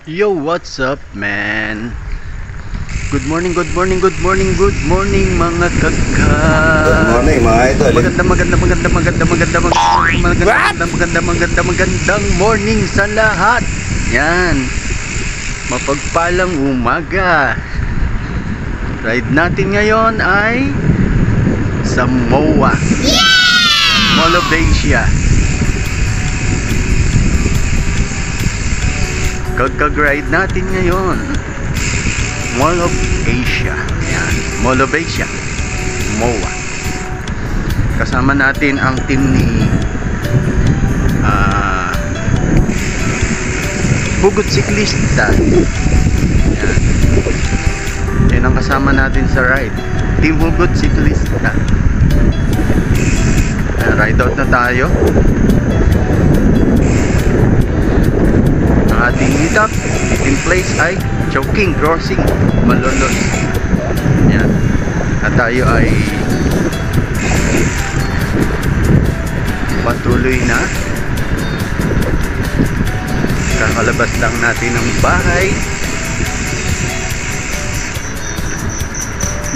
Yo, what's up, man? Good morning, good morning, good morning, good morning, mga kaka. Good morning, mga idol. Magandang morning sa lahat. Yan. Mapagpalang umaga. Ride natin ngayon ay sa MOA. Mall of Asia. Kag-ride natin ngayon Mall of Asia. Ayan. Mall of Asia, MOA. Kasama natin ang team ni Hugot Siklista. Ayan. Yan ang kasama natin sa ride, Team Hugot Siklista. Ride out na tayo. Ang ating meetup in place ay Chowking Crossing, Malolos. Yan. At tayo ay patuloy na. Kakalabas lang natin ng bahay.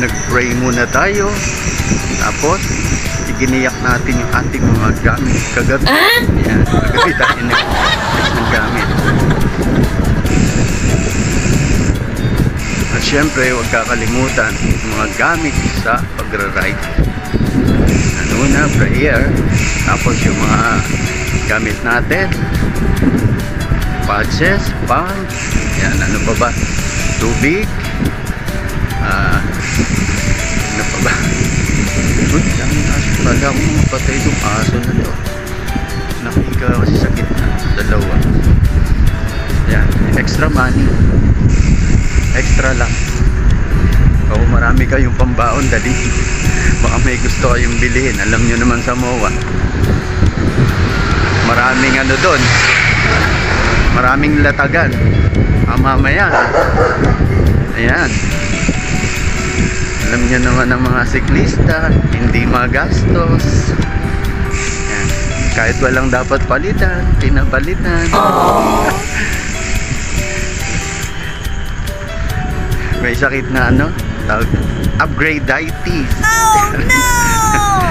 Nag-pray muna tayo. Tapos iginiyak natin yung ating mga gamit kagabi. Yan. Kagabi tayo ng gamit. At syempre, huwag kakalimutan yung mga gamit sa pagra-ride. Una, prayer. Tapos yung mga gamit natin, patches, pump, yan, ano pa ba? Tubig. Ano pa ba? Good lang yung aso. Kala ko mapatay itong aso na to. Nakika kasi sa gitna. Dalawa. Yan. Extra money. Extra lang. O marami kayong pambaon, dali. Baka may gusto kayong bilhin. Alam nyo naman sa MOA, maraming ano doon, maraming latagan. Mamaya, ayan, alam nyo naman ang mga siklista, hindi magastos. Ayan. Kahit walang dapat palitan, pinapalitan. May sakit na ano, upgrade-itis. Oh no!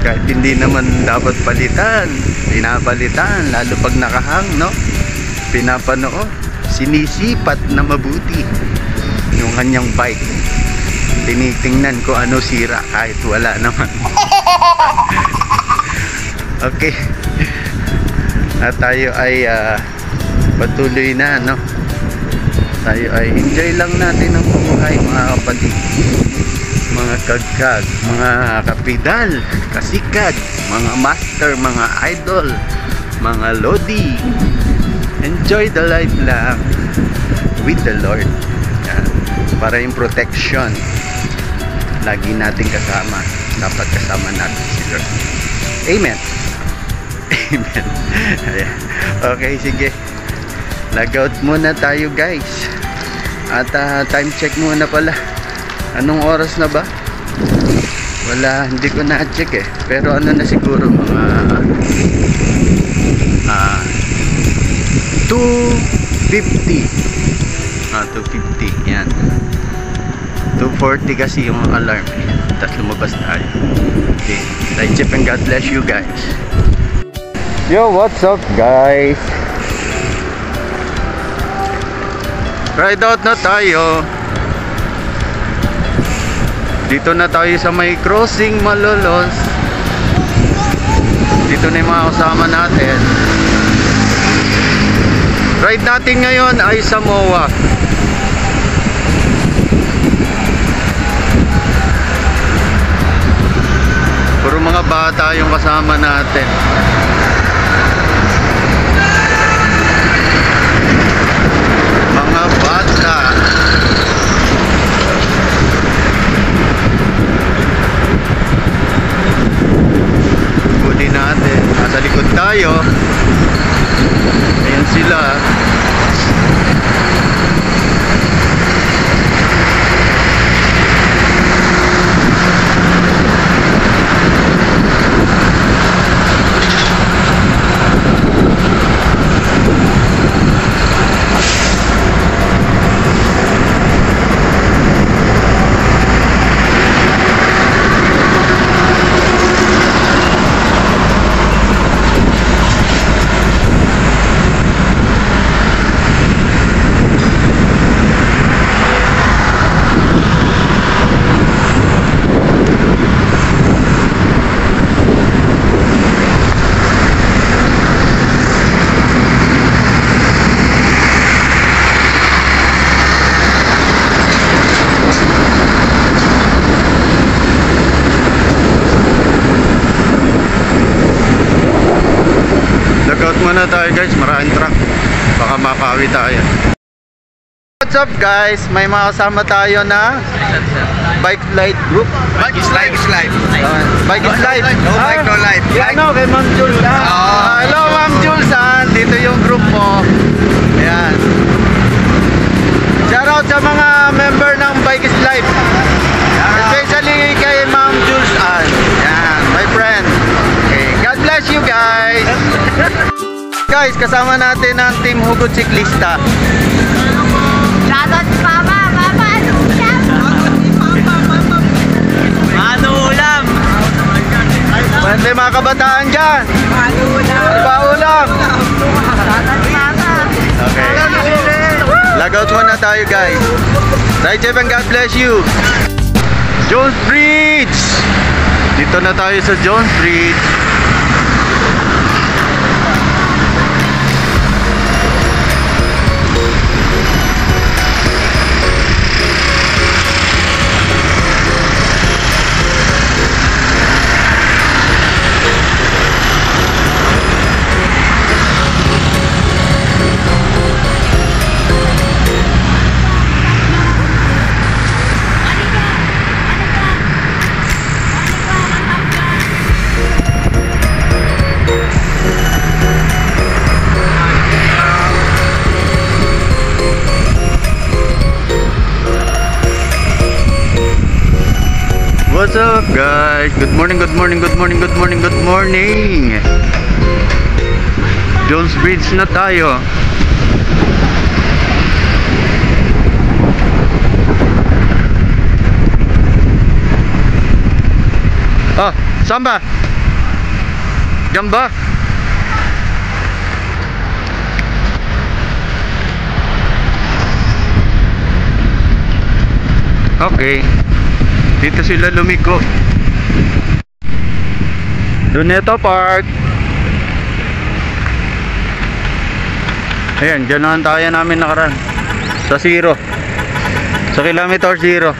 Kahit hindi naman dapat palitan, pinapalitan, lalo pag nakahang, no? Pinapanoo, sinisipat na mabuti yung kanyang bike. Tinitingnan ko ano sira kahit wala naman. Okay. At tayo ay patuloy na, no? Tayo ay enjoy lang natin ang buhay, mga kapatid, mga kagkag, mga kapidal, kasikad, mga master, mga idol, mga lodi. Enjoy the life lang with the Lord. Yan. Para yung protection lagi natin kasama. Dapat kasama natin si Lord. Amen. Amen. Okay, sige. Lagout muna tayo, guys. At time check muna pala. Anong oras na ba? Wala, hindi ko na-check eh. Pero ano na siguro, mga 2:50. 2:50. Yan. 2:40 kasi yung alarm eh. Tapos lumabas tayo. Okay. Time check and God bless you guys. Yo, what's up, guys? Ride out na tayo. Dito na tayo sa may crossing Malolos. Dito na yung mga kasama natin. Ride natin ngayon ay sa MOA. Puro mga bata yung kasama natin. Mga bata. Huli natin. Nasa likod tayo. Ayan sila. muna tayo guys, maraming truck. Baka makawi tayo. What's up guys? May mga kasama tayo na Bike Flight Group. Bike is life. Bike is life. No bike, no life. Yan o, kay Ma'am Jules. Hello Ma'am Jules. Dito yung group mo. Ayan. Shout out sa mga member ng Bike is Life. Especially kay Ma'am Jules. Ayan, my friend. Okay, God bless you guys. Guys, kasama natin ang Team Hugot Siklista. Shoutout si Papa! Papa, ano ulam? Ano ulam? Pwede mga kabataan dyan. Ano ulam? Iba ulam. Shoutout si Papa! Okay. Lagout muna tayo guys. Ride safe and God bless you. Jones Bridge. Dito na tayo sa Jones Bridge. What's up guys? Good morning, good morning, good morning, good morning, good morning. Jones Bridge na tayo. Ah, saan ba? Diyan ba? Okay. Dito sila lumiko. Luneta Park. Ayan, dyan naman tayo namin nakaraan. Sa zero. Sa kilometer zero.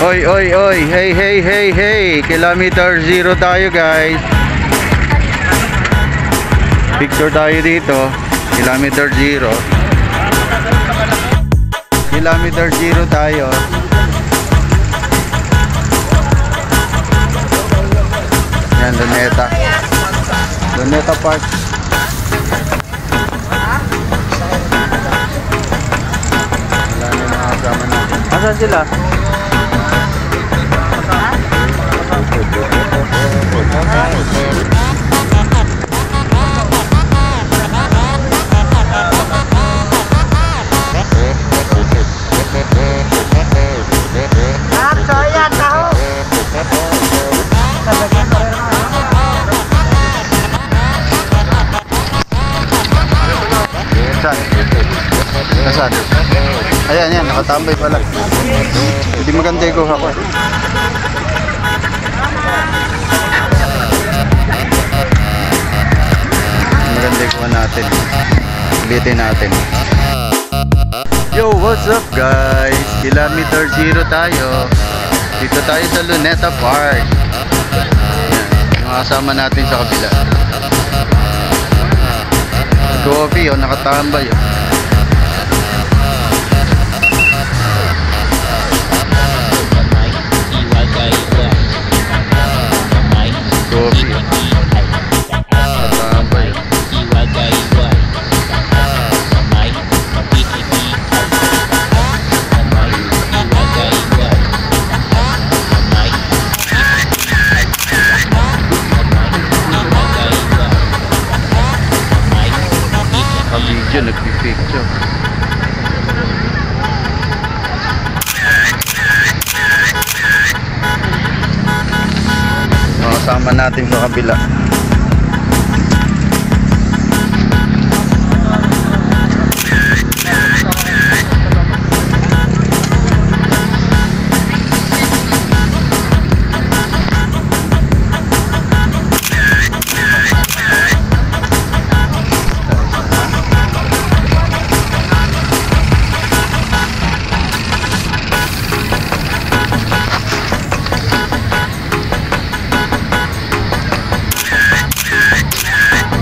Oy, oy, oy. Hey, hey, hey, hey. Kilometer zero tayo guys. Picture tayo dito. Kilometer zero. Kilometer zero tayo. Yan, Luneta. Luneta Park. Wala na mga kasama natin. Asan sila? Nasaan? Ayan, yan, nakatambay pala. Hindi maganda yung kuha ko. Maganda yung kuha natin. Ulitin natin. Yo, what's up guys? Kilometer zero tayo. Dito tayo sa Luneta Park. Yan, yung kasama natin sa kabila. Coffee, oh, nakatambay oh. Coffee oh. Nakatambay oh. Video, nagpipicture. Makasama natin sa kabila.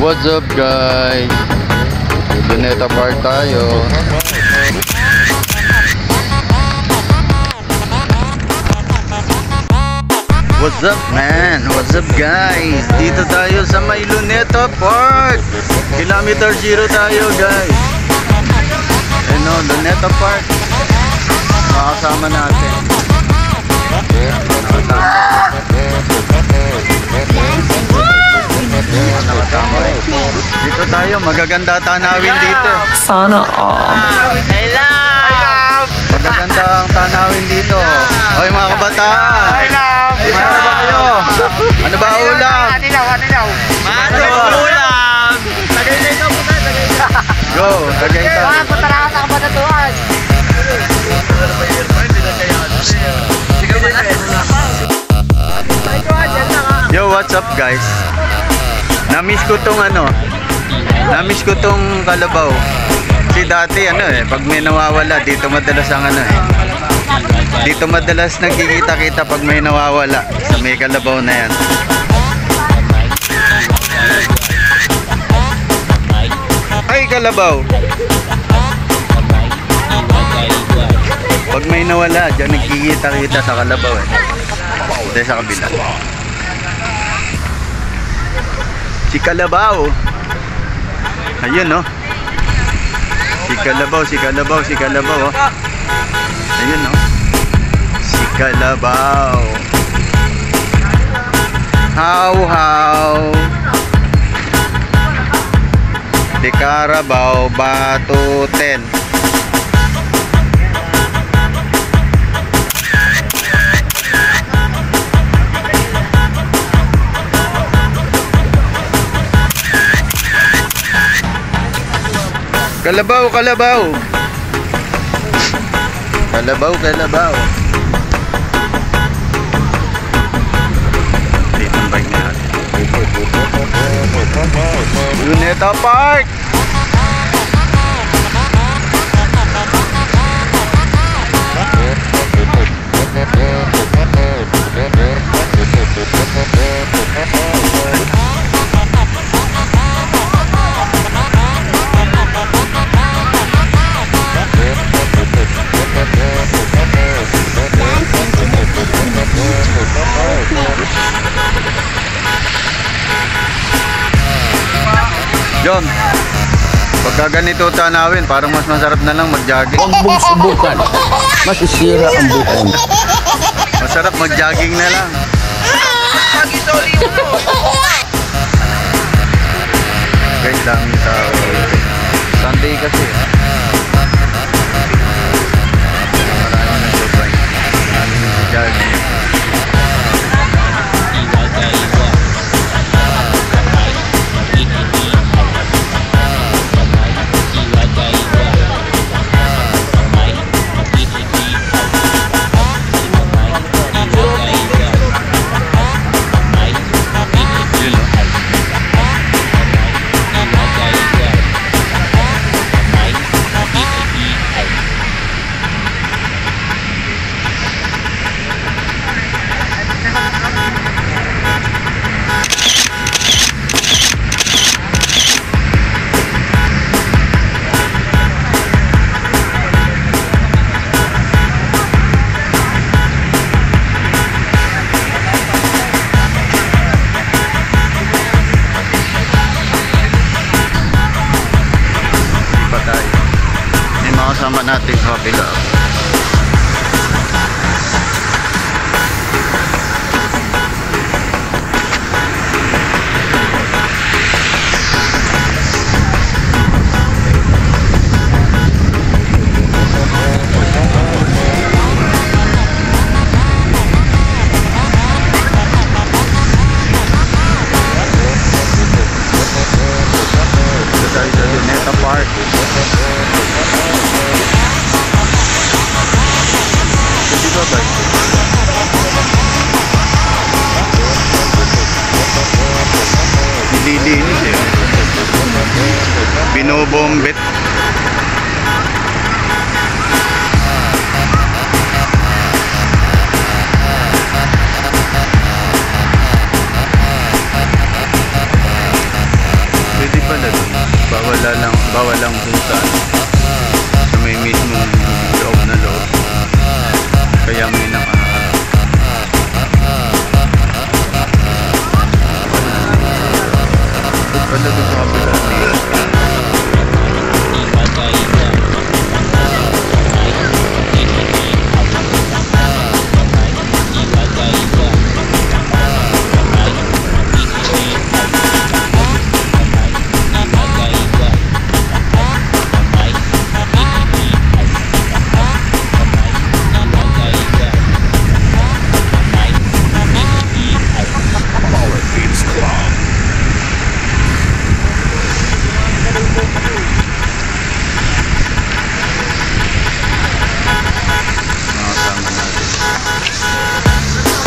What's up guys? Luneta Park tayo. What's up man? What's up guys? Dito tayo sa may Luneta Park. Kilometer 0 tayo guys. Ano, Luneta Park. Makasama natin. Dito tayo, magaganda tanawin dito. Sana all. I love! Magaganda ang tanawin dito. Hoy mga kabataan. I love! Ano ba kayo? Ano ba ulam? Mano ulam! Go, Tagaytay. Punta na sa Kabanatuan! Yo, what's up guys? Namiss ko tong ano. Namiss ko tong Kalabaw. Kasi dati ano pag may nawawala dito madalas ang ano Dito madalas nagkikita-kita pag may nawawala sa may Kalabaw na yan. Ay Kalabaw. Pag may nawala, diyan nagkikita-kita sa Kalabaw Hindi sa kabila. Si Kalabaw. Ayun no. Si Kalabaw, si Kalabaw, si Kalabaw Ayun no. Si Kalabaw. How how. Di Carabao Batuten. Kalabaw, Kalabaw. Kalabaw, Kalabaw. Dito ang bike natin. Luneta Park. John, pagka ganito tanawin, parang mas masarap na lang mag-jogging. Huwag mong subukan. Masisira ang buhay mo. Masarap mag-jogging na lang. Guys, daming tao. Sunday kasi. Marami na sobra. Marami na jogging. Sama natin sa kabila. Dito tayo sa Luneta Park. Nililinis binobombet. bawal lang dun sa may mismong loob na loob. Kaya may pala dun sa kabila.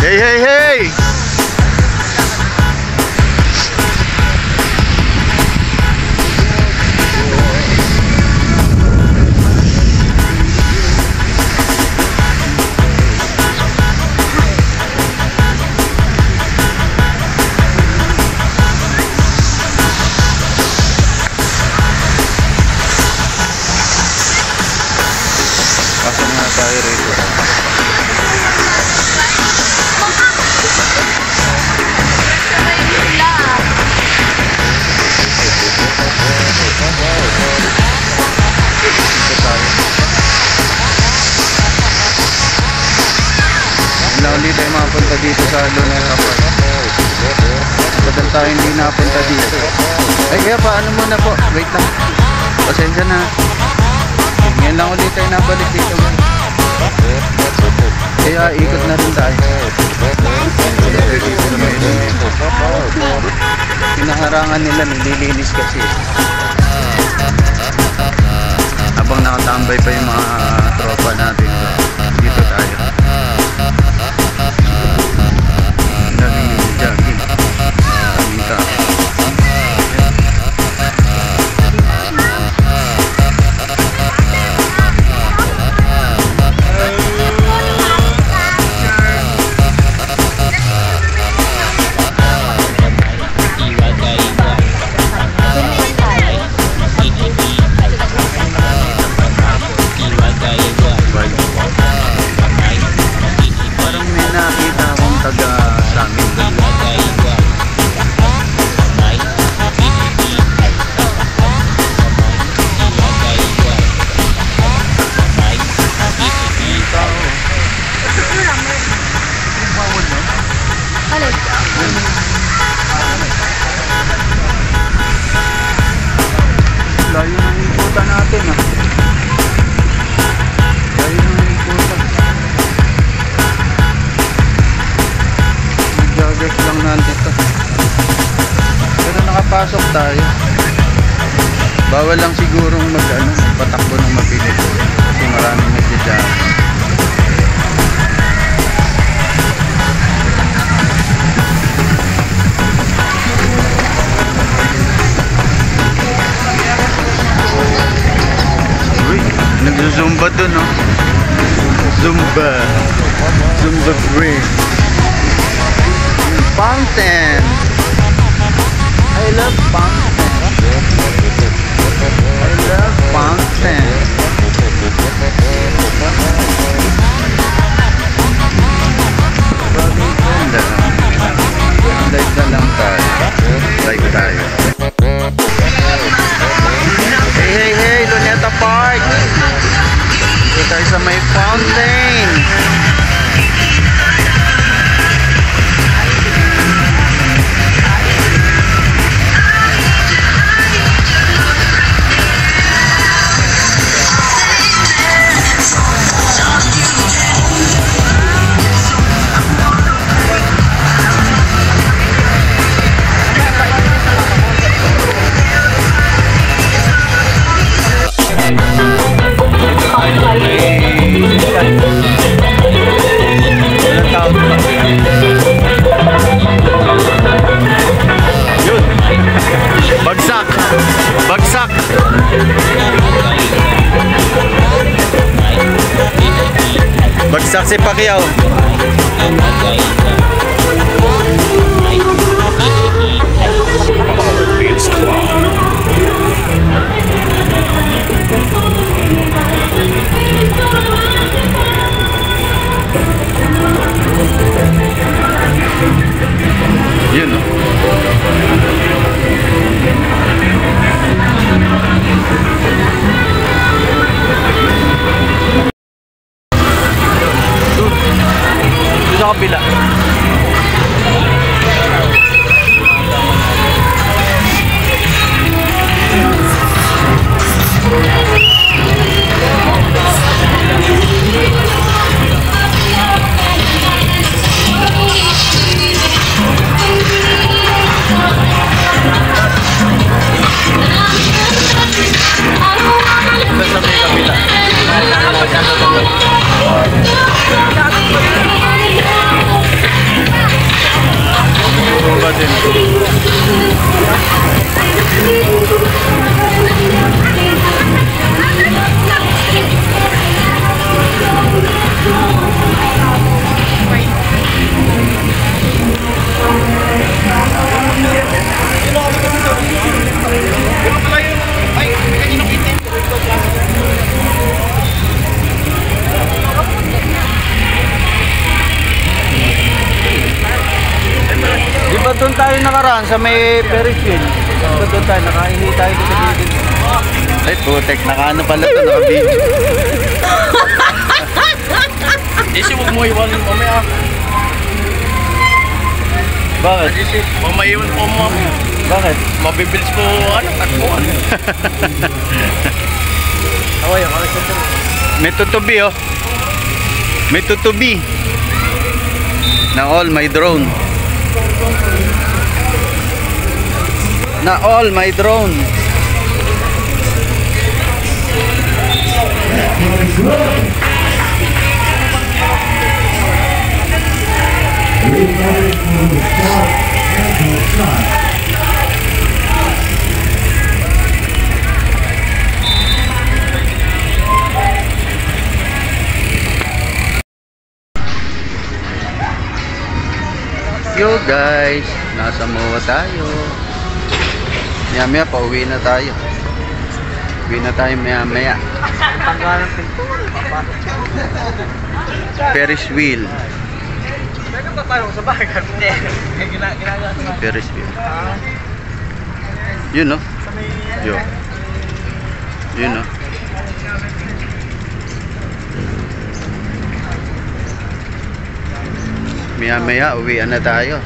Hey, hey, hey! Pasok na tayo rito. Ulit tayo makapunta dito sa Luneta Park. Padal tayo hindi napunta dito. Ay kaya paano muna po? Wait lang. Pasensya na. Ngayon lang ulit tayo nabalik dito. Kaya ikot na rin tayo. Pinaharangan nila, nililinis kasi. Habang nakatambay pa yung mga tropa natin, dito tayo. Jogging. Daming tao. Parang may nakita akong taga sa amin doon. Layo ng ikutan natin ah. Layo ng ikutan. Mag-joggers lang nandito. Pero nakapasok tayo. Bawal lang sigurong patakbo ng mabilis. Kasi maraming nagja-jogging. Nagzumba dun, no? Zumba break. Fountain. I love fountain. I love fountain. Ganda. Like na lang tayo. Like tayo. Hey, hey, hey! Luneta Park! Dito tayo sa may fountain. Bagsak! Bagsak! Bagsak si Pacquiao. It's Yun oh. Doon sa kabila. Doon sa may kabila. Bumaba din. Di ba doon tayo nakaraan sa may Ferris wheel? Di ba doon tayo nakahingi tayo dito dito? Ay putek, nakaano pala ito, nakabigil. Isi, huwag mo iwan mamaya. Bakit? Isi, huwag maiwan po mo. Bakit? Mabibilis po, takbuhan. Away, away sa ito. May tutubi oh. May tutubi. Na all my drone. Na all my drone. Yo guys, nasa MOA tayo. Maya pauwi na tayo. Uwi na tayo maya. Ferris wheel. Ferris wheel. Yun no? Yo. Yun no? Maya uwian na tayo.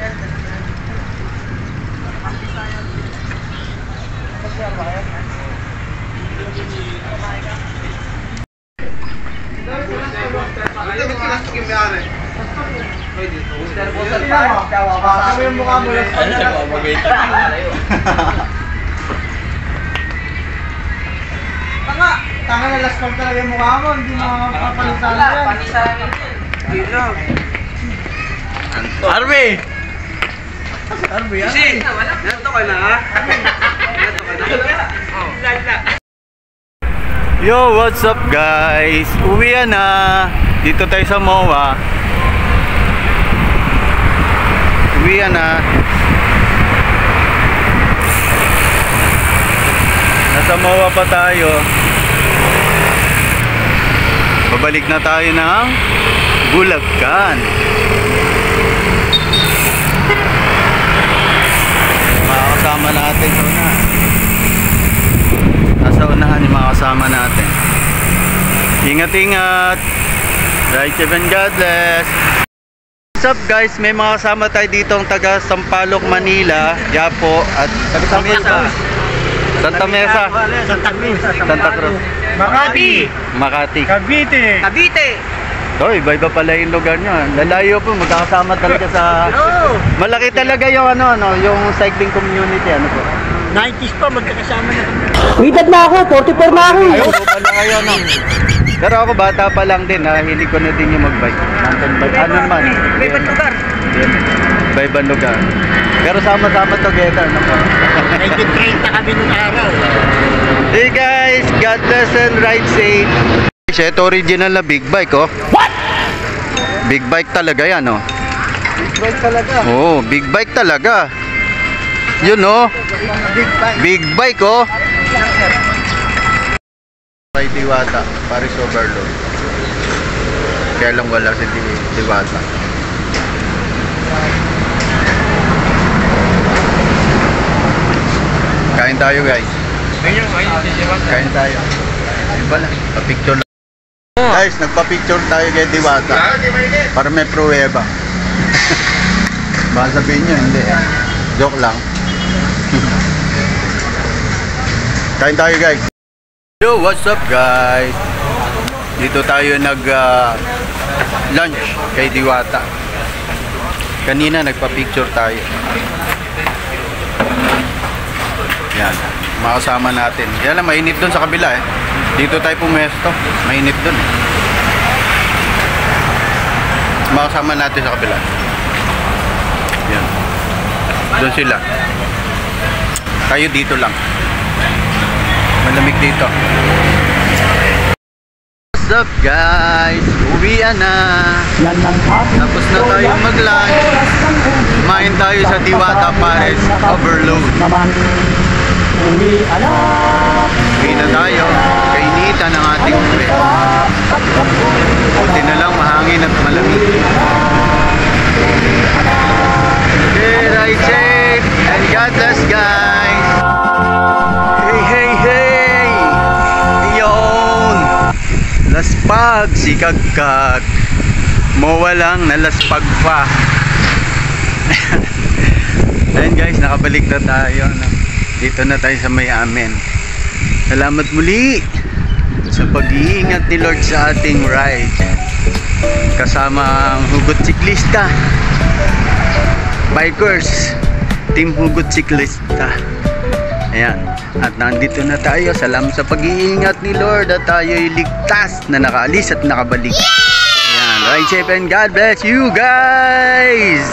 Tanga na last part talaga yung mukha mo, hindi mo papalitan yan. Panisan yan. Arby! Arby, ha? Isi! Nato ka na, ha? Nato ka na. Lala. Yo, what's up guys? Uwian na. Dito tayo sa MOA. Uwian na. Nasa MOA pa tayo. Pabalik na tayo ng Bulacan. Mga kasama natin sa unahan. Nasa unahan yung mga kasama natin. Ingat-ingat. Right, and God bless. What's up guys? May mga kasama tayo dito ang taga Sampaloc, Manila, Yapo at Santa Mesa. Santa Mesa. Santa Cruz. Makati. Cavite! Oh, iba-iba pala yung lugar nyo. Lalayo po, magkakasama talaga sa... Malaki talaga yung yung cycling community. Ano po? 90s pa, magkakasama na kami. Edad na ako, 44 na ako. Ayaw po pala kayo, no? Pero ako bata pa lang din, nahilig ko na din yung mag-bike. Mountain bike. Ano naman? Iba-ibang lugar. Iba-ibang lugar. Pero sama-sama together, no po? 90 kami nung araw. Hey guys, God bless and ride safe. Ito original na big bike, oh. What? Big bike talaga yan, oh. Big bike talaga. Oh, big bike talaga. Yun, oh. Big bike, oh. May Diwata, Paris Overload. Kaya lang wala si Diwata. tayo guys. Kain tayo. Ayun pala, pa-picture lang. Guys, nagpa-picture tayo kay Diwata. Para may pruweba. Baka sabihin nyo, hindi. Joke lang. Kain tayo guys. Yo, what's up guys? Dito tayo lunch kay Diwata. Kanina nagpa-picture tayo. Yan, makasama natin. Yan lang, mainit doon sa kabila eh. Dito tayo pumesto. Mainit doon eh. Makasama natin sa kabila. Yan. Doon sila. Tayo dito lang. Malamig dito. What's up guys? Uwian na. Tapos na tayo mag-lunch. Kumain tayo sa Diwata Pares Overload. Uwi na tayo. Kainitan ng ating uwi. Buti na lang mahangin at malamig. Okay, ride safe and God bless guys. Hey, hey, hey. Iyon. Laspag si Kagkag. Mawalang nalaspag pa. Ayun guys, nakabalik na tayo. Dito na tayo sa may amin. Salamat muli sa pag-iingat ni Lord sa ating ride. Kasama ang Hugot Siklista. Bikers. Team Hugot Siklista. Ayan. At nandito na tayo. Salamat sa pag-iingat ni Lord at tayo'y ligtas na nakaalis at nakabalik. Ayan. Ride safe and God bless you guys!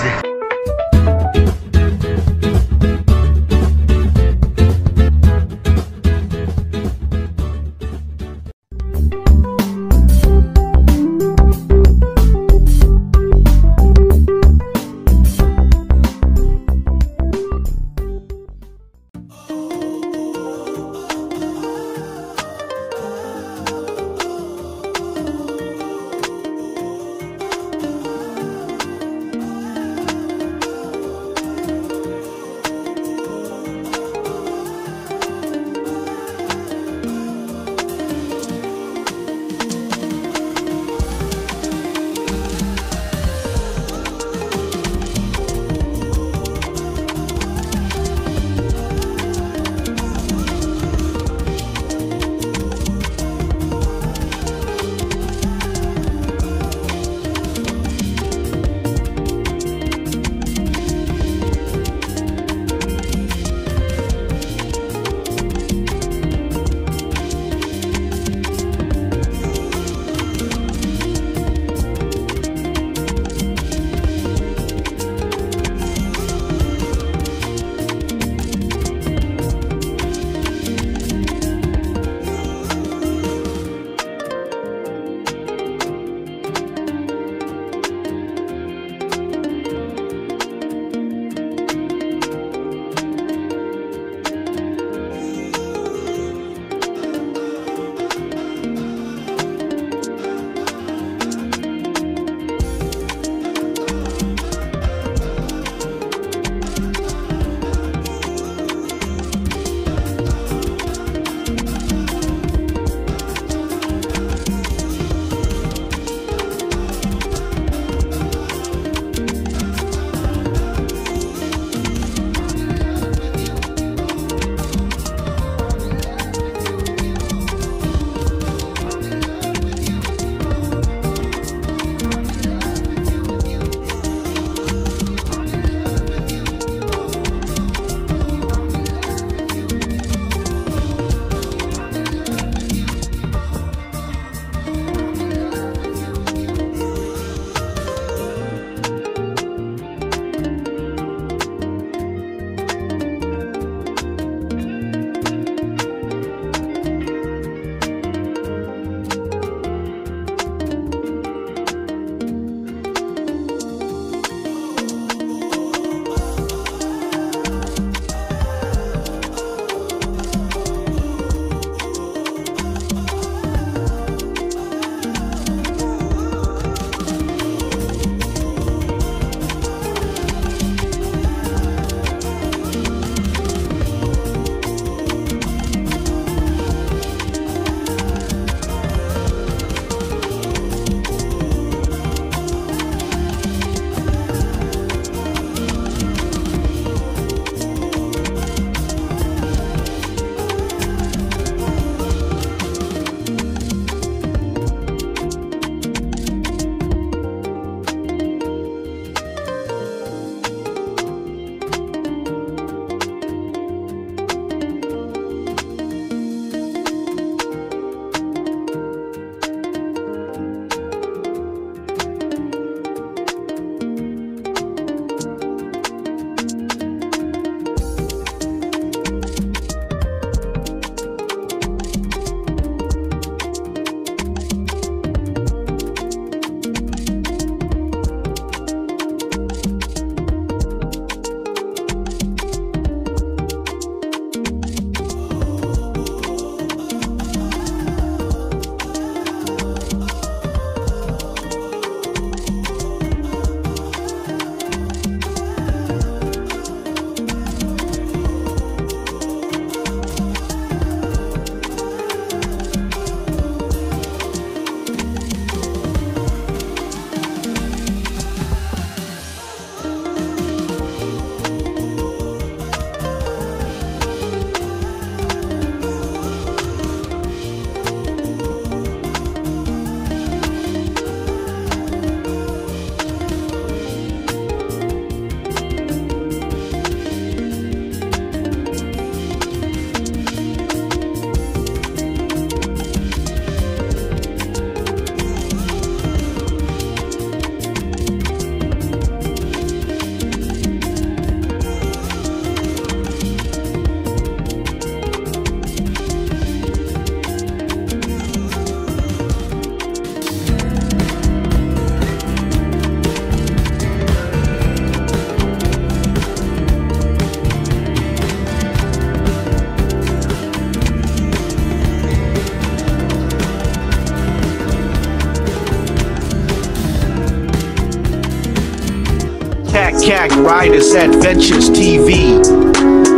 CAG Riders Adventures TV.